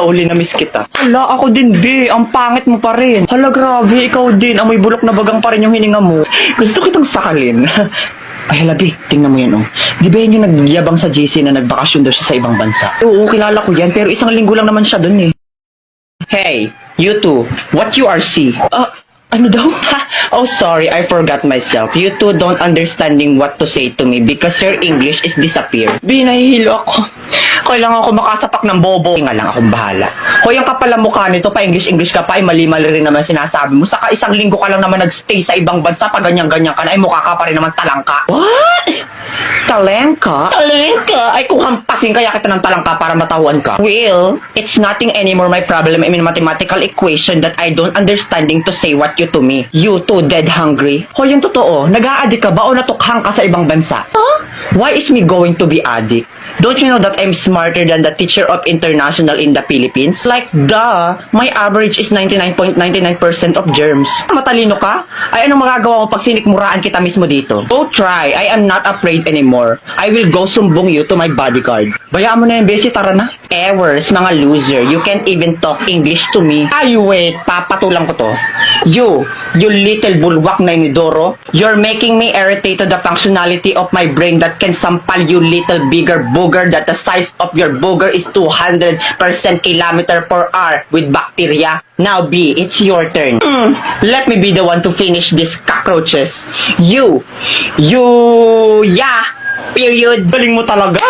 Uli na miss kita. Hala, ako din, be. Ang pangit mo pa rin. Hala, grabe. Ikaw din. Amoy bulok na bagang pa rin yung hininga mo. Gusto kitang sakalin. Ay, hala, be. Tingnan mo yan, oh. Di ba yan yung nagyabang sa JC na nagbakasyon daw siya sa ibang bansa? Oo, kilala ko yan. Pero isang linggo lang naman siya dun, eh. Hey, you two. What you are see? Ano daw? Oh, sorry, I forgot myself. You two don't understanding what to say to me because your English is disappear. Binahihilo ako. Kailangan ako makasapak ng bobo. Nga lang, akong bahala. Hoy, ang kapal ang mukha nito, pa English ka pa, ay mali-mali rin naman sinasabi mo. Saka isang linggo ka lang naman nagstay sa ibang bansa, pa ganyan-ganyan ka na, ay mukha ka pa rin naman talangka. What? Talengka? Talengka? Ay kung hampasin kaya kita ng talangka para matawan ka. Well, it's nothing anymore my problem in mathematical equation that I don't understanding to say what you to me. You too dead hungry. Hoy, yung totoo, nag-a-addict ka ba o natukhang ka sa ibang bansa? Huh? Why is me going to be addict? Don't you know that I'm smarter than the teacher of international in the Philippines? Like, duh, my average is 99.99% of germs. Matalino ka? Ay, anong magagawa mo pag sinikmuraan kita mismo dito? Go try, I am not afraid anymore. I will go sumbong you to my bodyguard. Bayaan mo na yung besi, tara na. Ewers, mga loser, you can't even talk English to me. Ay, wait, papatulang ko to. You little bulwak na inidoro, you're making me irritate to the functionality of my brain that can sampal you little bigger booger that the size of your booger is 200% kilometer per hour with bacteria. Now B, it's your turn. Let me be the one to finish these cockroaches. Yeah, period. Galing mo talaga.